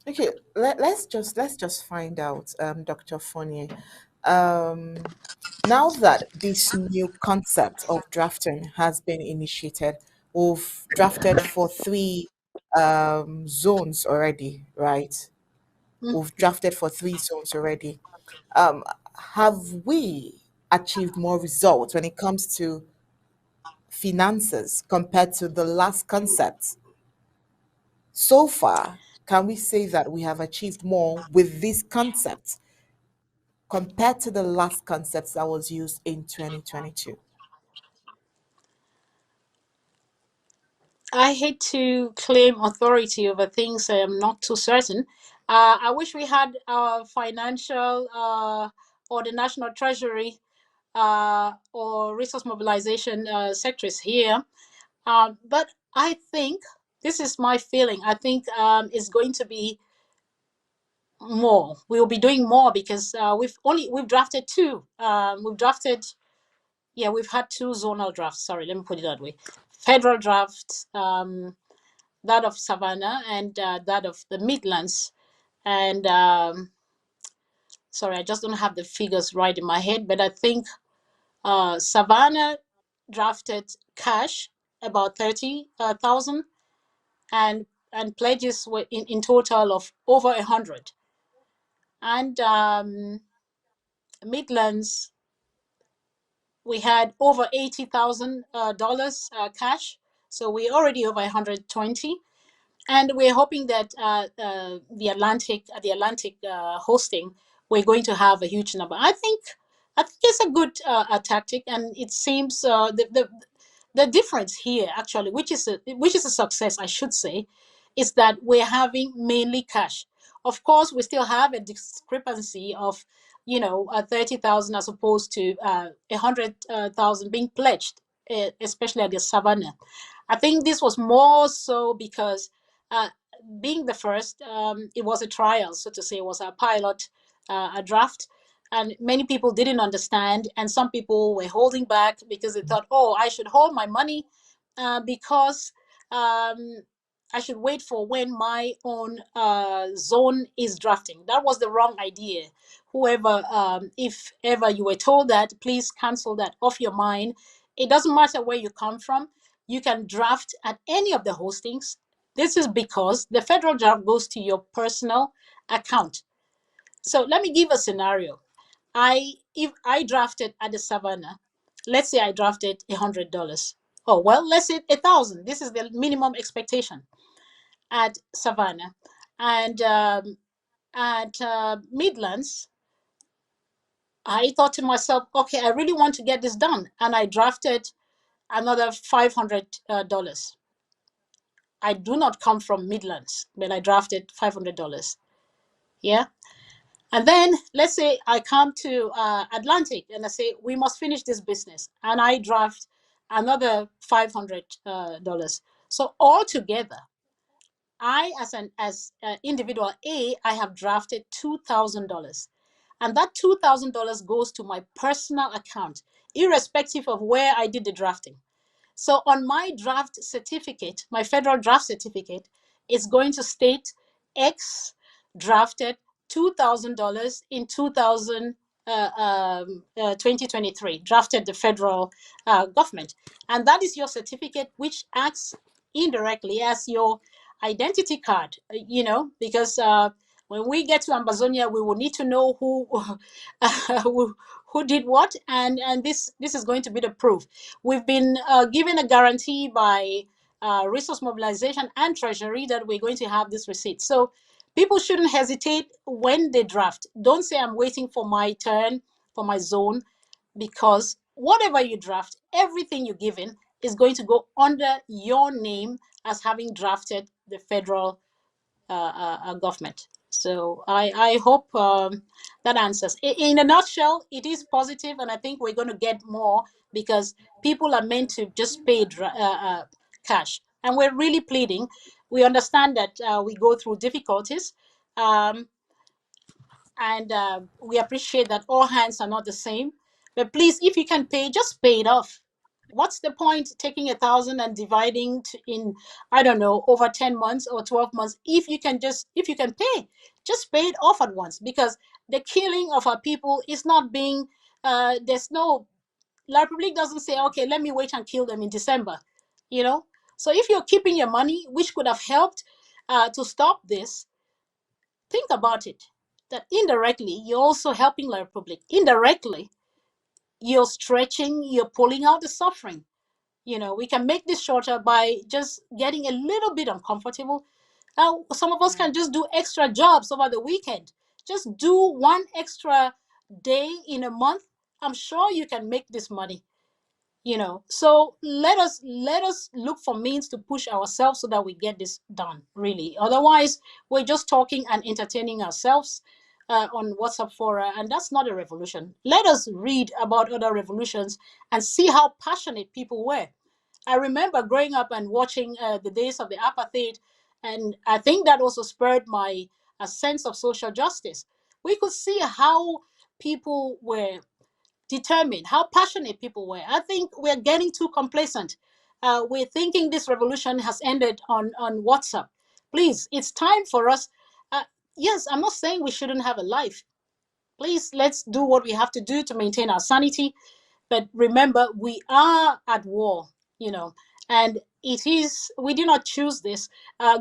Okay, let's just find out, Dr. Fonye. Um, Now that this new concept of drafting has been initiated, we've drafted for three zones already, right? Mm. We've drafted for three zones already. Um, have we achieved more results when it comes to finances compared to the last concept? So far, can we say that we have achieved more with this concept compared to the last concept that was used in 2022? I hate to claim authority over things I am not too certain. I wish we had our financial or the National Treasury or resource mobilization sectors here. But I think this is my feeling. I think it's going to be more. We will be doing more because we've drafted two. We've drafted yeah we've had two zonal drafts. Sorry, let me put it that way. Federal draft, that of Savannah and that of the Midlands. And sorry, I just don't have the figures right in my head, but I think Savannah drafted cash about 30,000 and pledges were in total of over 100. And Midlands, we had over $80,000 cash, so we're already over 120. And we're hoping that the Atlantic hosting, we're going to have a huge number. I think it's a good tactic, and it seems the difference here actually, which is a success, I should say, is that we're having mainly cash. Of course, we still have a discrepancy of 30,000 as opposed to 100,000 being pledged, especially at the Savannah. I think this was more so because uh, being the first, it was a trial, so to say. It was a pilot, a draft, and many people didn't understand, and some people were holding back because they thought, oh, I should hold my money because um, I should wait for when my own zone is drafting. That was the wrong idea. Whoever, if ever you were told that, please cancel that off your mind. It doesn't matter where you come from. You can draft at any of the hostings. This is because the federal draft goes to your personal account. So let me give a scenario. If I drafted at the Savannah, let's say I drafted $100. Oh well, let's say 1,000. This is the minimum expectation at Savannah, and at Midlands, I thought to myself, okay, I really want to get this done, and I drafted another $500. I do not come from Midlands, but I drafted $500. Yeah. And then let's say I come to Atlantic and I say, we must finish this business. And I draft another $500. So altogether, I, as individual A, I have drafted $2,000. And that $2,000 goes to my personal account, irrespective of where I did the drafting. So on my draft certificate, my federal draft certificate, it's going to state X drafted $2,000 in 2023, drafted the federal government. And that is your certificate, which acts indirectly as your identity card, because when we get to Ambazonia, we will need to know who did what, and this is going to be the proof. We've been given a guarantee by Resource Mobilization and Treasury that we're going to have this receipt. So people shouldn't hesitate when they draft. Don't say, I'm waiting for my turn for my zone, because whatever you draft, everything you give in is going to go under your name as having drafted the federal government. So I hope that answers. In a nutshell, it is positive, and I think we're going to get more because people are meant to just pay cash, and we're really pleading. We understand that we go through difficulties, um, and we appreciate that all hands are not the same. But please, if you can pay, just pay it off. What's the point taking 1,000 and dividing in, I don't know, over 10 months or 12 months, if you can just, if you can pay, just pay it off at once, because the killing of our people is not being, there's no, La Republique doesn't say, okay, let me wait and kill them in December, you know. So if you're keeping your money, which could have helped to stop this, think about it, that indirectly you're also helping La Republique. Indirectly, you're stretching, you're pulling out the suffering. You know, we can make this shorter by just getting a little bit uncomfortable. Some of us Right. can just do extra jobs over the weekend. Just do one extra day in a month. I'm sure you can make this money, you know. So let us look for means to push ourselves so that we get this done, really. Otherwise, we're just talking and entertaining ourselves on WhatsApp fora, and that's not a revolution. Let us read about other revolutions and see how passionate people were. I remember growing up and watching the days of the apartheid, and I think that also spurred my a sense of social justice. We could see how people were determined, how passionate people were. I think we're getting too complacent. We're thinking this revolution has ended on WhatsApp. Please, it's time for us. Uh, yes, I'm not saying we shouldn't have a life. Please, let's do what we have to do to maintain our sanity. But remember, we are at war, you know, and it is, we did not choose this.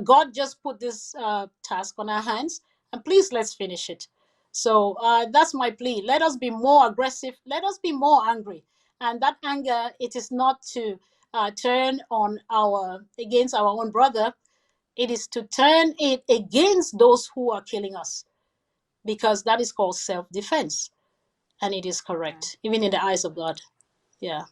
God just put this task on our hands, and please, let's finish it. So that's my plea. Let us be more aggressive, let us be more angry. And that anger, it is not to turn on our, against our own brother, it is to turn it against those who are killing us, because that is called self defense, and it is Right. correct, even in the eyes of God. Yeah.